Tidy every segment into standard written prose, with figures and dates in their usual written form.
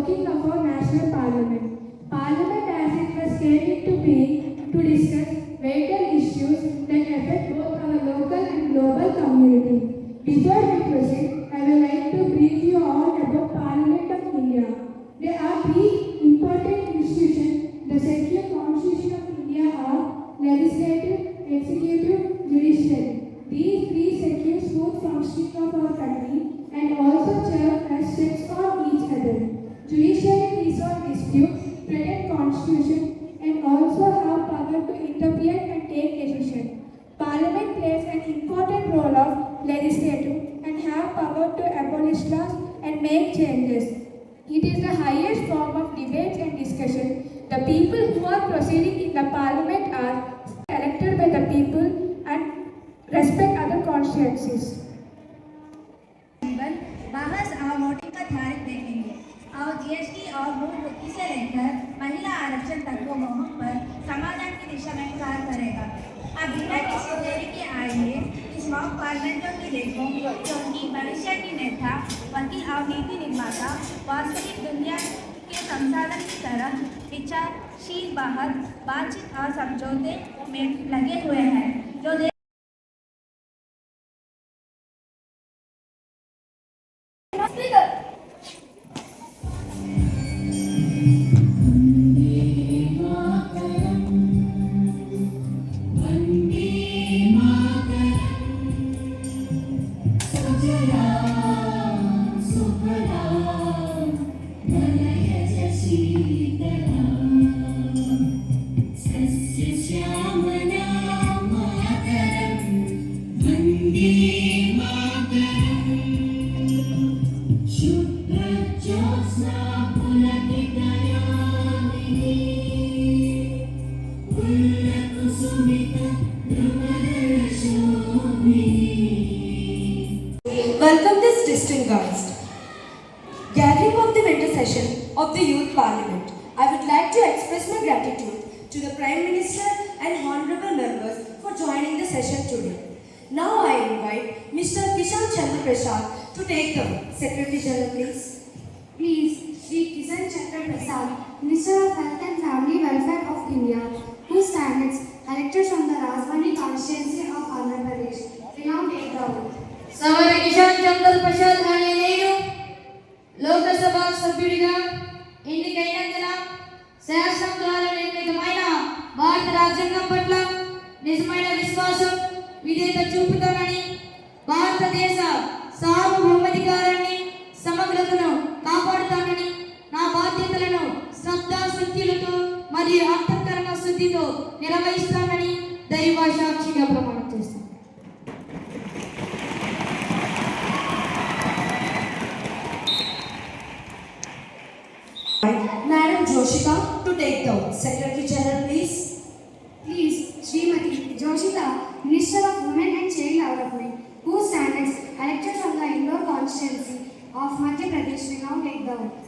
talking of our national parliament. Parliament as it was came into being to discuss vital issues that affect both our local and global community. Before we proceed, I would like to brief you all about Parliament of India. There are three important institutions. The secure Constitution of India are legislative, executive, judiciary. These three secure smooth functioning of our country and also serve as checks on each other. Judiciary resolve disputes, protect constitution, and also have power to interfere and take decision. Parliament plays an important role of legislative and have power to abolish laws and make changes. It is the highest form of debate and discussion. The people who are proceeding in the parliament are elected by the people and respect other constituencies. बहस और voting का तारीख देखेंगे और GST और मूल वृत्ति से लेकर महिला आरक्षण तक को मुहिम पर समाधान की दिशा में कार्य करेगा। अब बिना किसी देरी के आइए इस मॉक पार्लियामेंट की देखो जो उनकी भविष्य की नेता वकील और नीति निर्माता वास्तविक दुनिया के संसाधन की तरह विचारशील बातचीत और समझौते में लगे हुए हैं जो Welcome this distinguished gathering of the winter session of the Youth Parliament. I would like to express my gratitude to the Prime Minister and honorable members for joining the session today. Now I invite Mr. Kishan Chandra Prasad to take the Secretary General, please. Please, Sri Kishan Chandra Prasad, Minister of Health and Family Welfare of India, who stands elected from the Rajbani constituency of Andhra Pradesh, will now take the oath. సమర కిషన్ చంద్ర ప్రసాద్ అనే నేను లోకసభ సభ్యుడిగా ఎన్నికైనందున శాసనం ద్వారా నిర్మితమైన భారత రాజ్యాంగం పట్ల నిజమైన విశ్వాసం విధేయత చూపుతానని భారతదేశ సార్వభౌమాధికారాన్ని సమగ్రతను కాపాడుతానని నా బాధ్యతలను శ్రద్ధాశక్తులతో మరియు అంతఃకరణ శుద్ధితో నిర్వహిస్తానని దైవ సాక్షిగా ప్రమాణం చేస్తాను. Madam Joshita to take the oath. Secretary General, please. Please, Srimati Joshita, Minister of Women and Child Development, who stands elected from the Indore constituency of Madhya Pradesh, will now take the oath.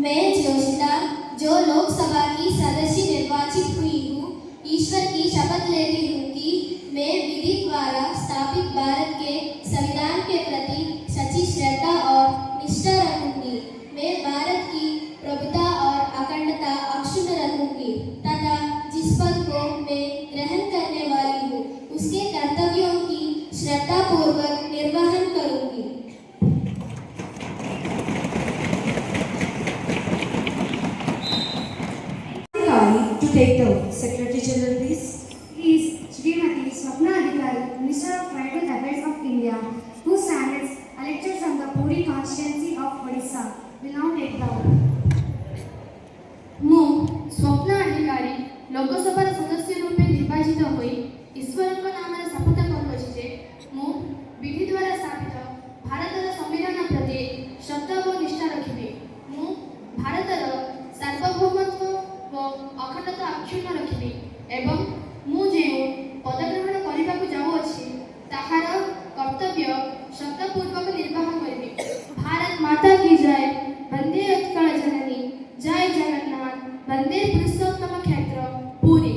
मैं जोशिता जो लोकसभा की सदस्य निर्वाचित हुई हूँ ईश्वर की शपथ लेती हूँ कि मैं विधि द्वारा स्थापित भारत के संविधान के प्रति सच्ची श्रद्धा और निष्ठा रखूंगी। मैं भारत की प्रभुता और अखंडता अक्षुण्ण रखूंगी तथा जिस पद को मैं ग्रहण करने वाली हूँ उसके कर्तव्यों की श्रद्धापूर्वक निर्वहन करूंगी। To take the oath. Secretary General, please. Please, Srimati Swapna Adhikari, Minister of Tribal Affairs of India, who stands elected from the Puri constituency of Odisha, will now take the oath. ମୁଁ ସ୍ୱପ୍ନା ଅଧିକାରୀ ଲୋକସଭାର ସଦସ୍ୟ ରୂପେ ନିର୍ବାଚିତ ହୋଇ ଈଶ୍ୱରଙ୍କ ନାମରେ ଶପଥ କରୁଅଛି ଯେ ମୁଁ ବିଧି ଦ୍ୱାରା ସ୍ଥାପିତ ଭାରତର ସମ୍ବିଧାନ ପ୍ରତି ଶ୍ରଦ୍ଧା ଓ ନିଷ୍ଠା ରଖିବି। ମୁଁ ଭାରତର ସାର୍ବଭୌମତ୍ୱ ଓ ଅଖଣ୍ଡତା ଅକ୍ଷୁଣ୍ଣ ରଖିବି ଏବଂ ମୁଁ ଯେଉଁ ପଦଗ୍ରହଣ କରିବାକୁ ଯାଉଅଛି ତାହାର କର୍ତ୍ତବ୍ୟ ଶ୍ରଦ୍ଧାପୂର୍ବକ ନିର୍ବାହ କରିବି। ଭାରତ ମାତା କି ଜୟ, ବନ୍ଦେ ଉତ୍କଳ ଜନନୀ, ଜୟ ଜଗନ୍ନାଥ, ବନ୍ଦେ ପୁରୁଷୋତ୍ତମ କ୍ଷେତ୍ର, Puri.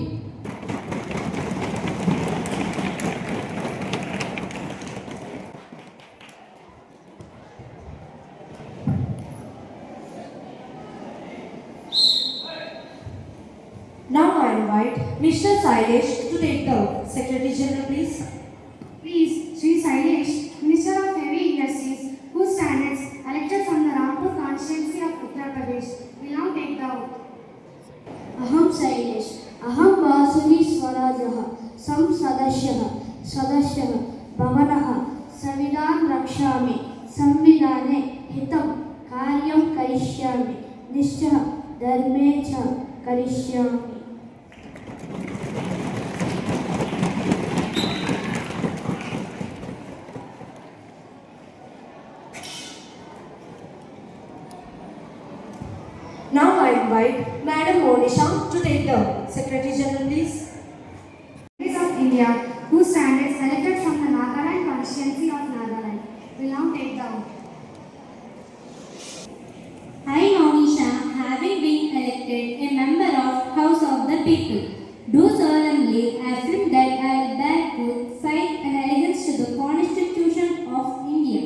Mr. Sailesh to take the oath. Secretary General, please. Please, Sri Sailesh, Minister of Heavy Industries, whose standards elected from the Rampur constituency of Uttar Pradesh, will now take the oath. अहम शैलेश अहम वासुवी स्वराजः संसदस्यः सदस्यः भवनः संविधान रक्षामि संविधाने हितं कार्यं करिष्यामि निष्ठः धर्मे च करिष्यामि. Now I invite Madam Monisha to take the oath. Secretary General, please. Congress of India, whose standards elected from the Nagaland constituency of Nagaland, will now take the oath. I, Monisha, having been elected a member of House of the People, do solemnly affirm that I will bear truth, faith and allegiance to the Constitution of India,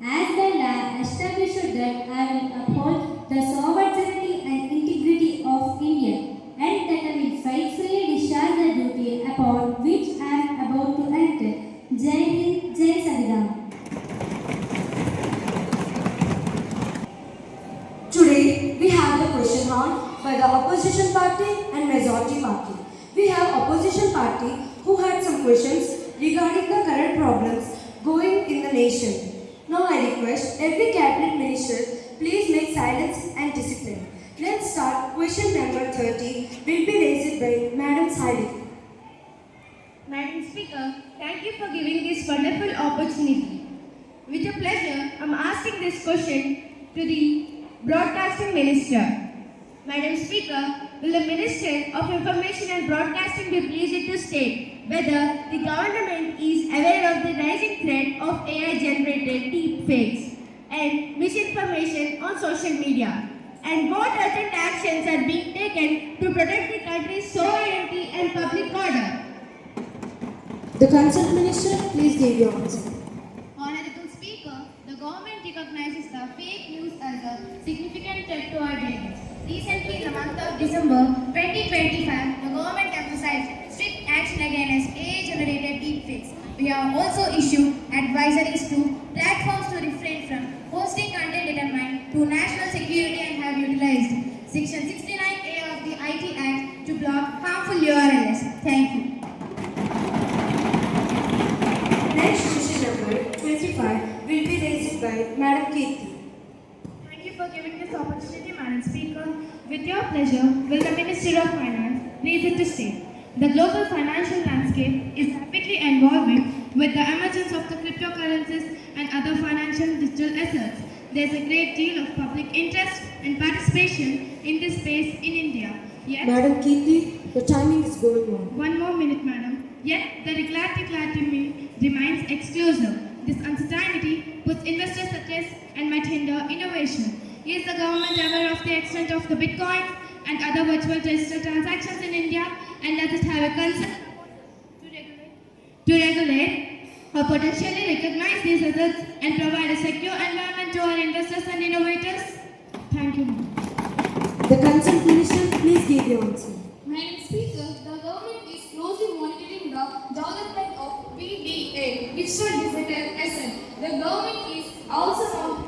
as by law established that I will uphold the sovereignty and integrity of India, and that I will faithfully discharge the duty upon which I am about to enter. Jai Hind, Jai Sanvidan. Today we have the question hour by the opposition party and majority party. We have opposition party who had some questions regarding the current problems going in the nation. Now I request every cabinet minister please make silence and discipline. Let's start. Question number 30 will be raised by Madam Sailesh. Madam Speaker, thank you for giving this wonderful opportunity. With a pleasure, I am asking this question to the Broadcasting Minister. Madam Speaker, will the Minister of Information and Broadcasting be pleased to state whether the government is aware of the rising threat of AI-generated deepfakes and misinformation on social media, and what urgent actions are being taken to protect the country's sovereignty and public order? The concerned minister, please give your answer. Honorable Speaker, the government recognizes the fake news as a significant threat to our daily. Recently, in the month of December 2025, the government emphasized strict action against AI-generated deepfakes. We have also issued advisories to platforms to refrain from posting content determined to national security and have utilized Section 69A of the IT Act to block harmful URLs. Thank you. Next question number 25 will be raised by Madam Kirti. Thank you for giving this opportunity, Madam Speaker. With your pleasure, will the Minister of Finance please it to state the global financial landscape is rapidly evolving with the emergence of the cryptocurrencies and other financial digital assets. There is a great deal of public interest and participation in this space in India. Yet, Madam Kirti, the timing is going on. one more minute, madam. Yet, the regulatory clarity remains exclusive. This uncertainty puts investors at risk and might hinder innovation. Is the government aware of the extent of the Bitcoin and other virtual digital transactions in India, and does it have a concern to regulate or potentially recognize these assets and provide a secure environment to our investors and innovators? Thank you. The concerned minister, please give your answer. Madam Speaker, the government is closely monitoring the development of PDA, Digital Digital Asset. The government is also now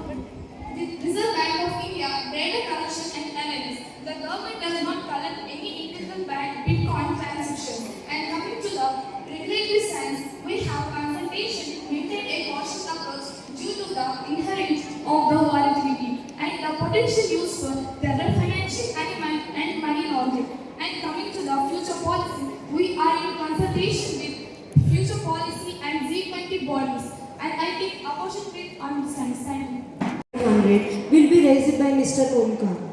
the Reserve Bank of India data collection and analysis. The government does not collect any individual bank Bitcoin transactions. And coming to the regulatory stance, we have consultation, maintain a cautious approach due to the inherent of the volatility and the potential use for terror financing and money laundering. And coming to the future policy, we are in consultation with future policy and G20 bodies. And I take opposition with understanding. Thank you. 100 will be raised by Mr. Omkar.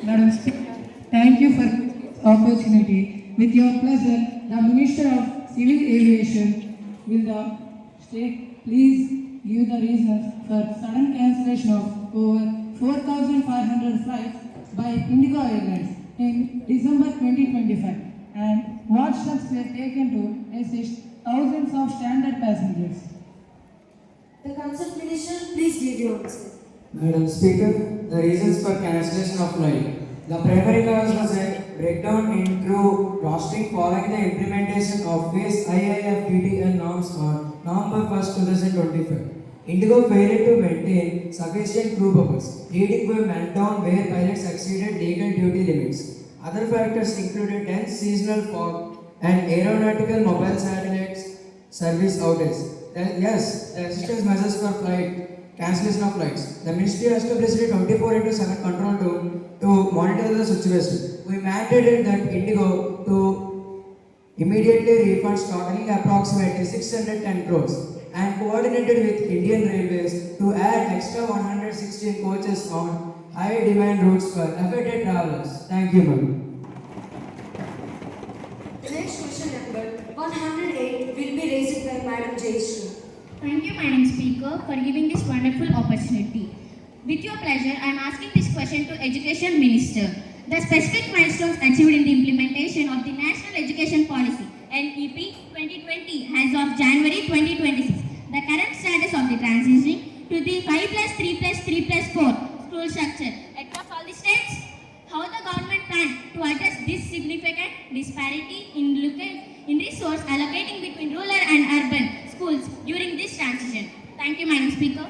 Madam Speaker, thank you for this opportunity. With your pleasure, the Minister of Civil Aviation will the state please give the reasons for sudden cancellation of over 4,500 flights by Indigo Airlines in December 2025, and what steps were taken to assist thousands of standard passengers. The concerned minister, please give your answer. Madam Speaker, the reasons for cancellation of flight. The primary cause was a breakdown into rostering following the implementation of phase IIFTTL norms on November 1st, 2025. Indigo failed to maintain sufficient crew buffers, leading to a meltdown where pilots exceeded legal duty limits. Other factors included dense seasonal fog and aeronautical mobile satellites service outage. Yes, the assistance measures for cancellation of flights. The ministry established a 24/7 control room to monitor the situation. We mandated that Indigo to immediately refund totaling approximately 610 crores and coordinated with Indian Railways to add extra 116 coaches on high demand routes for affected travelers. Thank you, ma'am. The next question number 108 will be raised by Madam Jayashree. Thank you, Madam Speaker, for giving this wonderful opportunity. With your pleasure, I am asking this question to Education Minister. The specific milestones achieved in the implementation of the National Education Policy NEP 2020 as of January 2026. The current status of the transition to the 5+3+3+4 school structure across all the states. How the government plan to address this significant disparity in resource allocating between rural and urban schools during this transition. Thank you, Madam Speaker.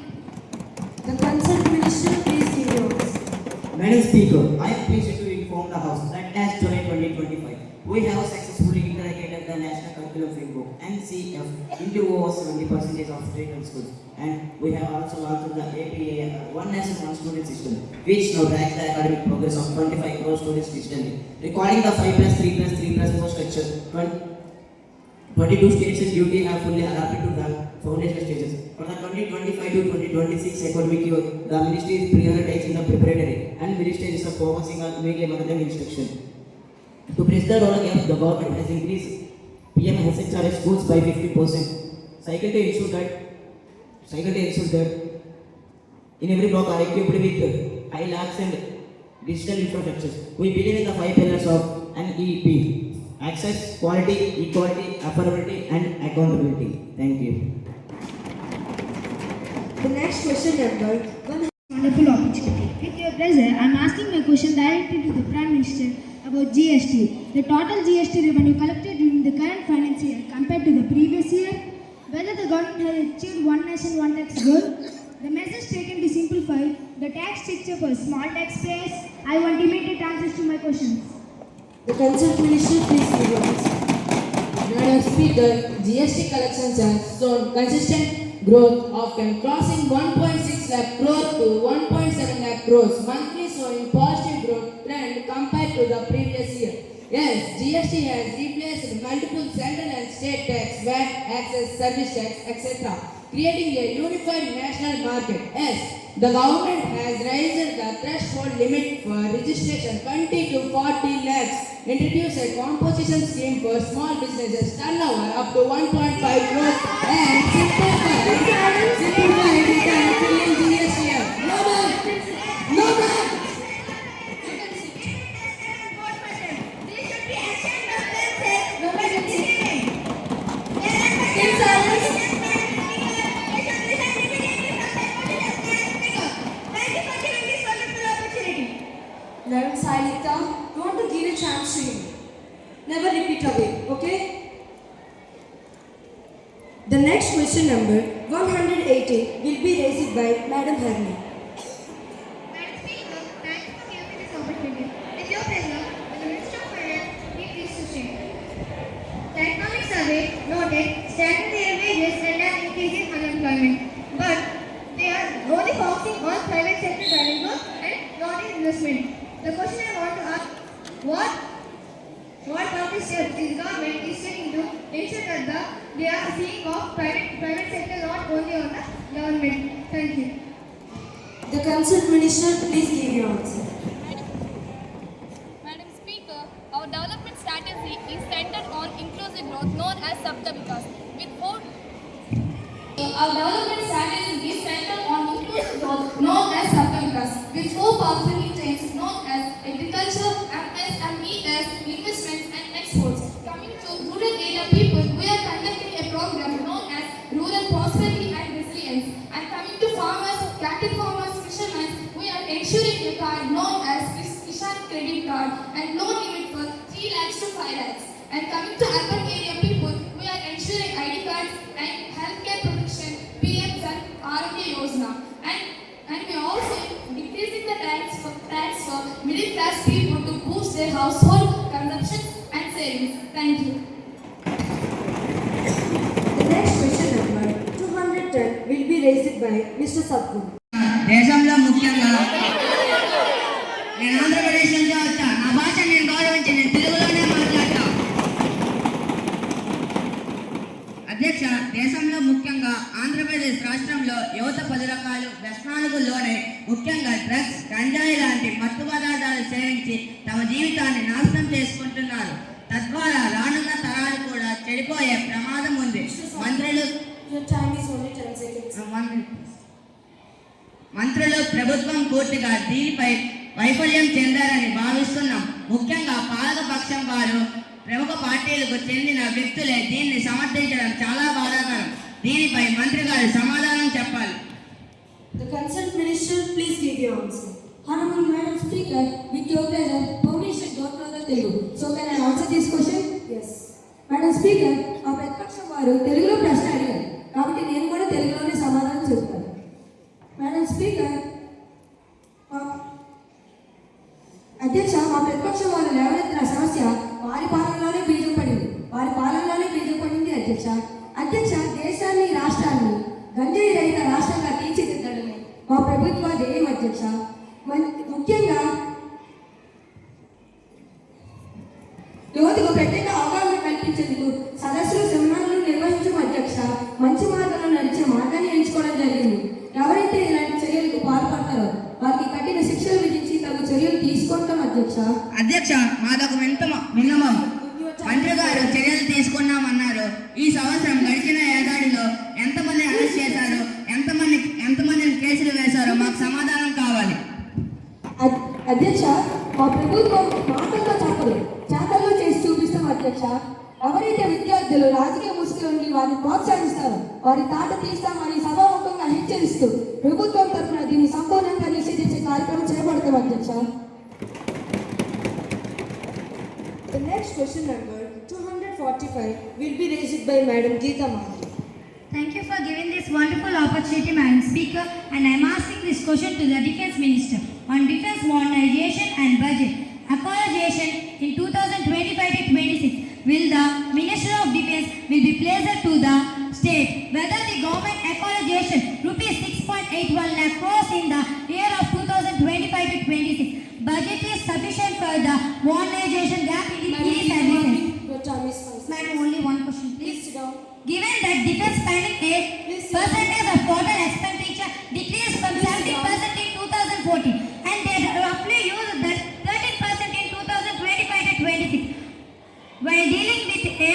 The concerned minister, please give yours. Madam Speaker, I am pleased to inform the House that as July 2025, we have successfully integrated the National Curriculum Framework (NCF) into over 70% of state and schools, and we have also launched the APA One Nation One Student system, which now tracks the academic progress of 25 crore students digitally, recording the 5+3+3+4 structure. 22 states and UT have fully adapted to the foundation stages. For the 2025 to 2026 academic year, the ministry is prioritizing the preparatory and middle stages of focusing on mainly mother tongue instruction. To bridge the rural gap, the government has increased PM SHRS schools by 50%. Cycle to ensure that in every block are equipped with high labs and digital infrastructures. We believe in the 5 pillars of NEP: access, quality, equality, affordability, and accountability. Thank you. The next question number 100. Wonderful opportunity. With your pleasure, I am asking my question directly to the Prime Minister about GST. The total GST revenue collected during the current financial year compared to the previous year, whether the government has achieved One Nation One Tax goal, the measures taken to simplify the tax structure for small taxpayers. I want immediate answers to my questions. The concerned minister, please give yours. Madam Speaker, GST collections have shown consistent growth, often crossing 1.6 lakh crore to 1.7 lakh crores monthly, showing positive growth trend compared to the previous year. Yes, GST has replaced multiple central and state tax, VAT, access, service tax, etc., creating a unified national market. Yes, the government has raised the threshold limit for registration 20 to 40 lakhs, introduced a composition scheme for small businesses turnover up to 1.5 crores, and simplified return filling GST. No man! No man! Madam Sailita, we want to give a chance to you. Never repeat away, okay? The next question number 180 will be raised by Madam Harni. Madam Speaker, thank you for giving me this opportunity. With your pleasure, the Minister of Finance, be pleased to say. The economic survey noted stagnant wages and an increase in unemployment, but they are only focusing on private sector driving growth and not in investment. The question I want to ask, what concrete steps is government is taking to ensure that they are seeing of private sector not only on the government? Thank you. The concerned minister, please give your answer. Madam Speaker, our development strategy is centered on inclusive growth known as Sabta Vikas. Our development strategy is centered on inclusive growth known as Sabta Vikas, with 4 powerful chains known as agriculture, MSMEs, investments and exports. Coming to rural area people, we are conducting a program known as Rural Prosperity and Resilience. And coming to farmers, cattle farmers, fishermen, we are ensuring a card known as Kishan credit card and loan limit for 3 lakhs to 5 lakhs. And coming to urban area people, we are ensuring ID cards and healthcare protection, PM and Arogya Yojana. And we are also decreasing the tax for middle class people to boost their household consumption and savings. Thank you. The next question number 210 will be raised by Mr. Sadhguru. దేశంలో ముఖ్యంగా నేను ఆంధ్రప్రదేశ్ నుంచి వచ్చా. నా భాష నేను గౌరవించి నేను తెలుగులోనే మాట్లాడతా. అధ్యక్ష, దేశంలో ముఖ్యంగా ఆంధ్రప్రదేశ్ రాష్ట్రంలో యువత 10 రకాలు వ్యసనాలకు లోనై ముఖ్యంగా డ్రగ్స్, గంజాయి లాంటి మత్తు పదార్థాలు సేవించి తమ జీవితాన్ని నాశనం చేసుకుంటున్నారు. తద్వారా రానున్న తరాలు కూడా చెడిపోయే ప్రమాదం ఉంది. మంత్రులు ప్రభుత్వం పూర్తిగా దీనిపై వైఫల్యం చెందారని భావిస్తున్నాం. ముఖ్యంగా పాలకపక్షం వారు ప్రముఖ పార్టీలకు చెందిన వ్యక్తులే దీన్ని సమర్థించడం చాలా బాధాకరం. దీనిపై మంత్రి గారు సమాధానం చెప్పాలి. The concerned minister, please give your answer. Honorable Madam Speaker, with your pleasure, permission don't know the Telugu. So can I answer this question? Yes. Madam Speaker, ఆ ప్రతిపక్షం వారు తెలుగులో ప్రశ్న అడిగారు కాబట్టి నేను కూడా తెలుగులోనే సమాధానం చెప్తాను. Madam Speaker, అధ్యక్ష, మా ప్రతిపక్షం వారు లేవనెత్తిన సమస్య వారి పాలనలోనే బీజం పడింది అధ్యక్ష. దేశాన్ని రాష్ట్రాన్ని గంజాయి రహిత రాష్ట్రంగా తీర్చిదిద్దడమే మా ప్రభుత్వ ధ్యేయం అధ్యక్ష. ముఖ్యంగా యువతకు ప్రత్యేక అవగాహన కల్పించేందుకు సదస్సులు, సెమినార్లు నిర్వహించడం అధ్యక్ష. మంచి మార్గంలో నడిచే మార్గాన్ని ఎంచుకోవడం జరిగింది. ఎవరైతే ఇలాంటి చర్యలకు పాల్పడతారో వారికి కఠిన శిక్షలు విధించి తగు చర్యలు తీసుకుంటాం అధ్యక్ష. అధ్యక్ష, మాదొక మినిమం. మంత్రి గారు చర్యలు తీసుకున్నామన్నారు. ఈ సంవత్సరం గడిచిన ఏడాదిలో ఎంతమంది అరెస్ట్ చేశారు, ఎంతమందిని కేసులు వేశారో మాకు సమాధానం కావాలి. అధ్యక్ష, మా ప్రభుత్వం మాటల్లో చేతల్లో చేసి చూపిస్తాం అధ్యక్ష. ఎవరైతే విద్యార్థులు రాజకీయ ముసుగులో ఉండి వారిని ప్రోత్సహిస్తారో వారి తాట తీస్తామని సభాముఖంగా హెచ్చరిస్తూ ప్రభుత్వం తరఫున దీన్ని సంపూర్ణంగా నిషేధించే కార్యక్రమం చేపడతాం అధ్యక్ష. The next question number 245 will be raised by Madam Geeta Mahaji. Thank you for giving this wonderful opportunity, Madam Speaker, and I am asking this question to the Defence Minister on defence modernization and budget. Acquisition in 2025-26 will the Minister of Defence will be placed to the state whether the government acquisition rupees 6.81 lakh crores in the year of 2025-26 budget is sufficient for the modernization gap in the police services. Madam, only one question, please. Given that defence spending percentage of total expenditure decreased from 70% in 2014 and they roughly used that 13% in 2025-26 while dealing with a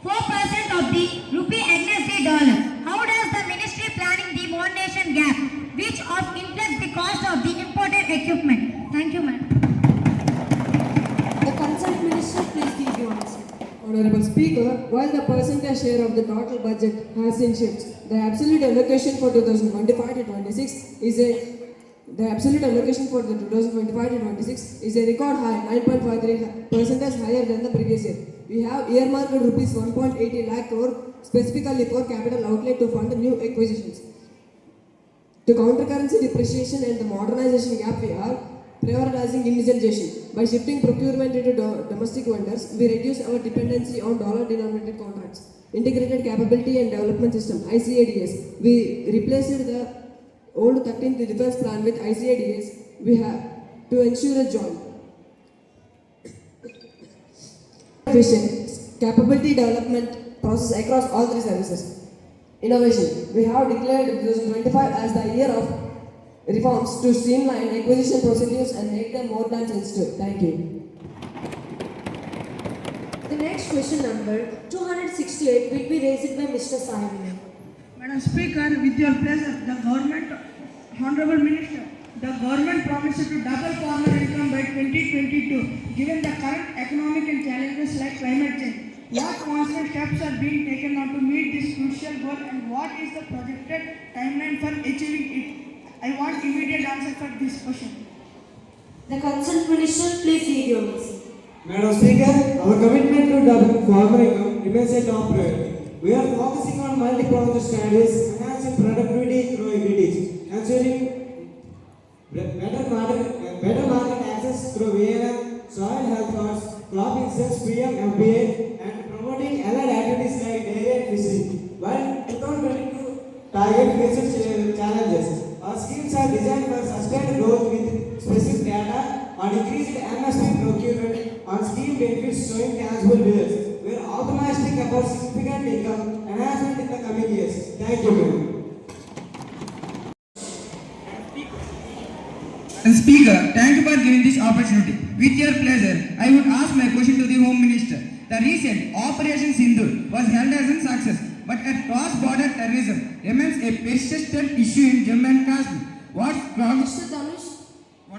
4% of the rupee against the dollar. How does the ministry planning the modernization gap which of influence the cost of the imported equipment? Thank you, madam. The concerned minister, please give your answer. Honorable Speaker, while the percentage share of the total budget has seen shifts, the absolute allocation for 2025-26 is a record high, 9.53% higher than the previous year. We have earmarked rupees 1.80 lakh crore specifically for capital outlay to fund new acquisitions. To counter currency depreciation and the modernization gap, we are prioritizing indigenization. By shifting procurement into domestic vendors, we reduce our dependency on dollar-denominated contracts. Integrated Capability and Development System, ICADS. We replaced the old 13th defense plan with ICADS. We have to ensure a joint efficient capability development process across all three services. Innovation. We have declared 2025 as the year of reforms to streamline acquisition procedures and make them more time sensitive. Thank you. The next question number 268 will be raised by Mr. Sahib. Madam Speaker, with your pleasure, Honorable Minister, the government promised to double farmer income by 2022. Given the current economic and challenges like climate change, what constant steps are being taken now to meet this crucial goal and what is the projected timeline for achieving it? I want immediate answer for this question. The concerned minister, please give your message. Madam Speaker, our commitment to doubling farmer income remains a top priority. We are focusing on multi-pronged strategies, enhancing productivity through agriculture, ensuring better market access through VNM, soil health cards, crop insurance, PM, FBA, and promoting allied activities like dairy and fishery. While 2022 target future challenges, our schemes are designed for sustained growth with specific data on increased MSP procurement on scheme benefits showing tangible results. We are optimistic about significant income enhancement in the coming years. Thank you, ma'am. And Speaker, thank you for giving this opportunity. With your pleasure, I would ask my question to the Home Minister. The recent Operation Sindoor was held as a success, but at cross-border terrorism remains a persistent issue in Jammu and Kashmir. Mr. Dhanush,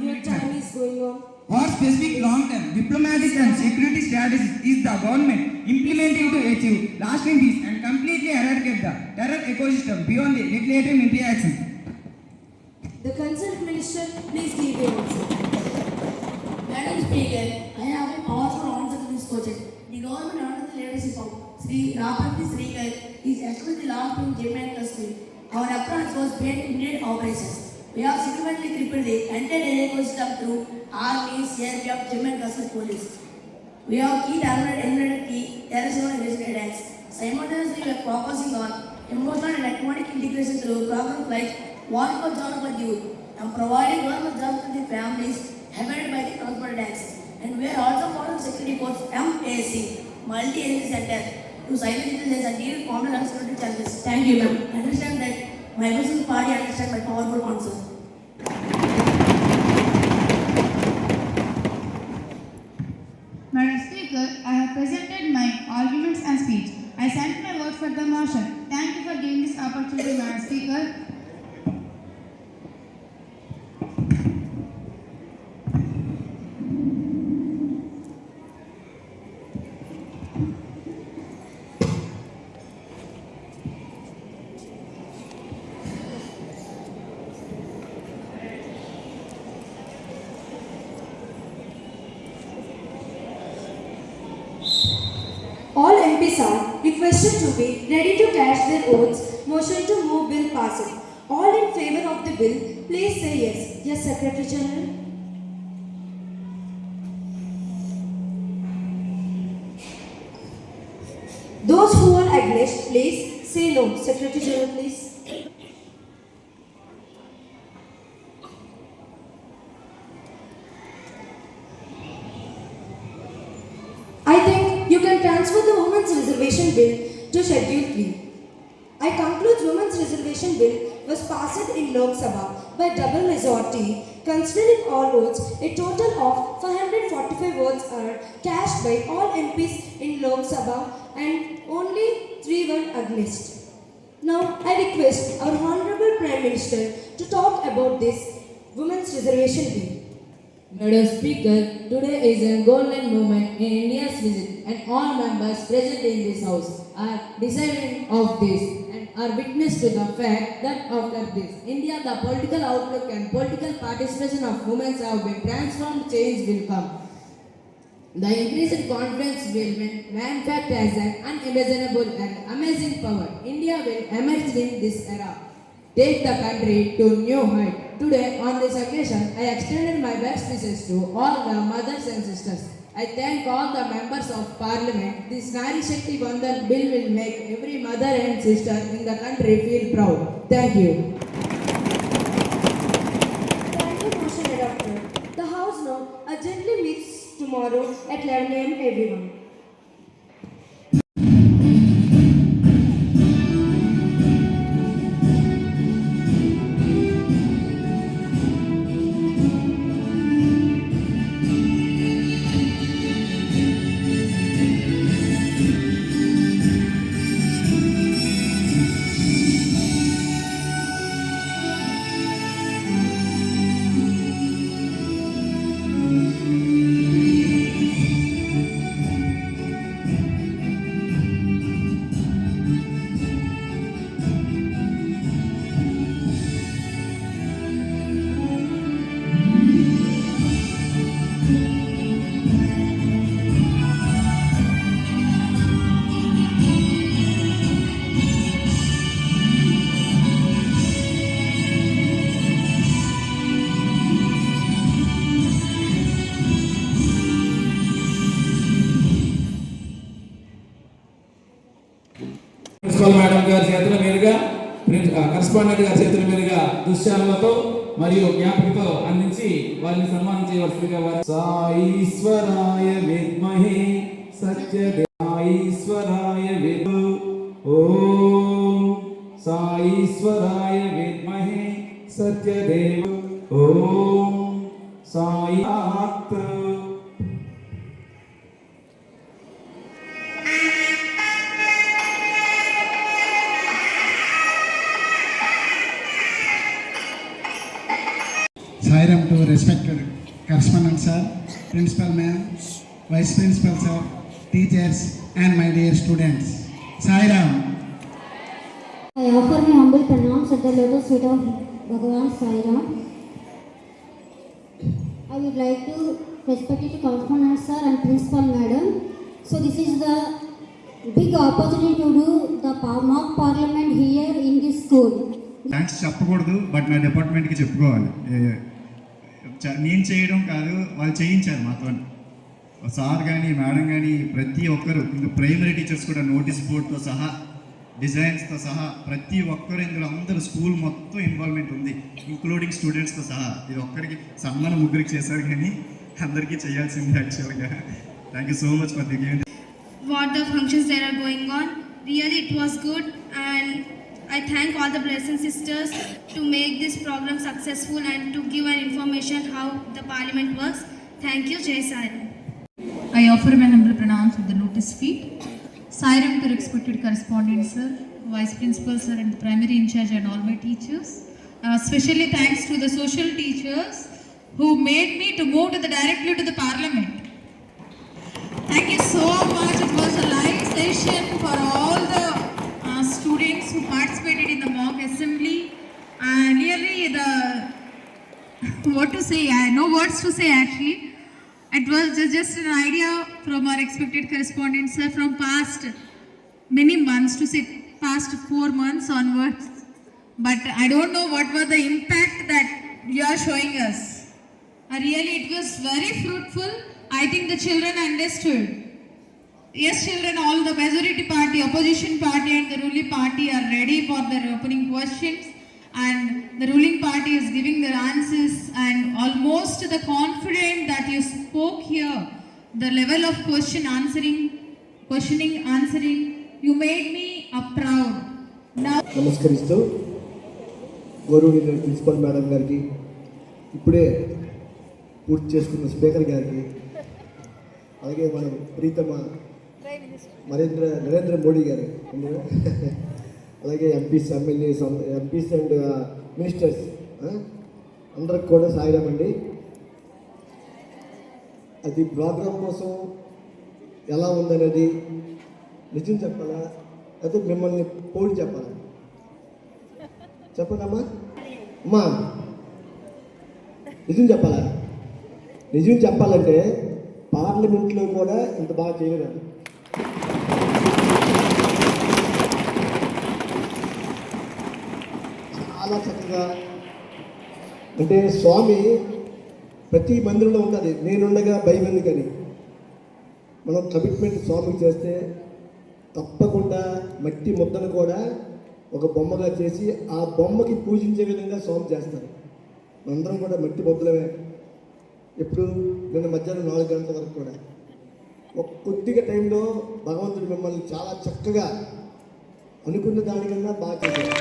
your time is going on. What specific long-term diplomatic and security strategies is the government implementing to achieve lasting peace and completely eradicate the terror ecosystem beyond the regulatory military action? The concerned minister, please give your answer. Madam Speaker, I have a powerful answer to this question. The government under the leadership of Sri Rapati Srikar is actually the last in Jammu and Kashmir. Our approach was based in immediate operations. We have significantly crippled the entire ecosystem through Army, CRPF, Jammu and Kashmir Police. We have key targeted key terrorism and related attacks. Simultaneously, we are focusing on emotional and economic integration through programs like One for Jobs for Youth and providing government jobs to the families affected by the transport attacks. And we are also following security force MAC, multi-agency center, to silence intelligence and deal with common and security challenges. Thank you, ma'am. I understand that my opposition party understands my powerful answer. Madam Speaker, I have presented my arguments and speech. I sent my vote for the motion. Thank you for giving this opportunity, Madam Speaker. All MPs are requested to be ready to cast their votes. Motion to move bill passed. All in favour of the bill, please say yes. Yes, Secretary General. Those who are against, please say no. Secretary General, please. I think you can transfer the Women's Reservation Bill to Schedule 3. I conclude Women's Reservation Bill was passed in Lok Sabha by double majority. Considering all votes, a total of 545 votes are cast by all MPs in Lok Sabha and only 3 were against. Now I request our Honorable Prime Minister to talk about this Women's Reservation Bill. Madam Speaker, today is a golden moment in India's visit and all members present in this house are deciding of this and are witness to the fact that after this, India, the political outlook and political participation of women have been transformed, change will come. The increased confidence will manifest as an unimaginable and amazing power. India will emerge in this era. Take the country to new height. Today, on this occasion, I extended my best wishes to all the mothers and sisters. I thank all the members of Parliament. This Nari Shakti Bandhan bill will make every mother and sister in the country feel proud. Thank you. Thank you, motion adopted. The House now urgently meets tomorrow at 11 a.m. everyone. చేతుల మీదుగా correspondent గారి చేతుల మీదుగా దుశ్శాలతో మరియు జ్ఞాపికతో అందించి వారిని సన్మానం చేయవలసిందిగా సాయీశ్వరాయ విద్మహే సత్యదేవాయ ఓం సాయీశ్వరాయ విద్మహే Satyadeva Om Sai Sairam to respected correspondent sir, principal ma'am, vice principal sir, teachers and my dear students. Sairam. I offer my humble pranams at the lotus feet of Bhagavan Sairam. I would like to respect the correspondent sir and principal madam. So this is the big opportunity to do the mock parliament here in this school. Thanks చెప్పకూడదు, but నా డిపార్ట్మెంట్కి చెప్పుకోవాలి. నేను చేయడం కాదు, వాళ్ళు చేయించారు మాతో. సార్ కానీ మేడం కానీ ప్రతి ఒక్కరు, ఇంకా ప్రైమరీ టీచర్స్ కూడా నోటీస్ బోర్డ్తో సహా డిజైన్స్తో సహా ప్రతి ఒక్కరు ఇందులో అందరూ స్కూల్ మొత్తం ఇన్వాల్వ్మెంట్ ఉంది, ఇంక్లూడింగ్ స్టూడెంట్స్తో సహా. ఇది ఒక్కరికి సన్మానం ముగ్గురికి చేశారు కానీ అందరికీ చేయాల్సింది యాక్చువల్గా. Thank you so much for the giving. What the functions that are going on, really it was good, and I thank all the brothers and sisters to make this program successful and to give an information how the parliament works. Thank you, Jai Sairam. I offer my humble pranams at the lotus feet. Sairam to respected correspondent sir, vice principal sir and the primary in charge and all my teachers. Especially thanks to the social teachers who made me to move directly to the parliament. Thank you so much. It was a live session for all the students who participated in the mock assembly. Nearly what to say, no words to say actually. It was just an idea from our expected correspondent sir from past many months, to say past 4 months onwards. But I don't know what was the impact that you are showing us. Really it was very fruitful. I think the children understood. Yes, children, all the majority party, opposition party and the ruling party are ready for their opening questions, and the ruling party is giving their answers, and almost the confident that you spoke here, the level of questioning, answering, you made me proud. Now నమస్కరిస్తూ గౌరవనీయ principal madam గారికి, ఇప్పుడే పూర్తి చేసుకున్న speaker గారికి, అలాగే మన ప్రీతమ నరేంద్ర మోడీ గారు, అలాగే ఎంపీస్, ఎంపీస్ అండ్ మినిస్టర్స్ అందరికి కూడా సాయిరాం అండి. అది ప్రోగ్రాం కోసం ఎలా ఉందనేది నిజం చెప్పాలా అయితే మిమ్మల్ని పోటీ చెప్పాలా? చెప్పండి అమ్మా, నిజం చెప్పాలా? నిజం చెప్పాలంటే పార్లమెంట్లో కూడా ఇంత బాగా చేయలేదు. చాలా చక్కగా, అంటే స్వామి ప్రతి మందిరంలో ఉంటుంది, నేనుండగా భయం ఎందుకని. మనం కమిట్మెంట్ స్వామికి చేస్తే తప్పకుండా మట్టి ముద్దను కూడా ఒక బొమ్మగా చేసి ఆ బొమ్మకి పూజించే విధంగా స్వామి చేస్తారు. మనందరం కూడా మట్టి ముద్దలమే. ఎప్పుడు నిన్న మధ్యాహ్నం 4 గంటల వరకు కూడా ఒక కొద్దిగా టైంలో భగవంతుడు మిమ్మల్ని చాలా చక్కగా అనుకున్న దానికన్నా బాగా చేశారు.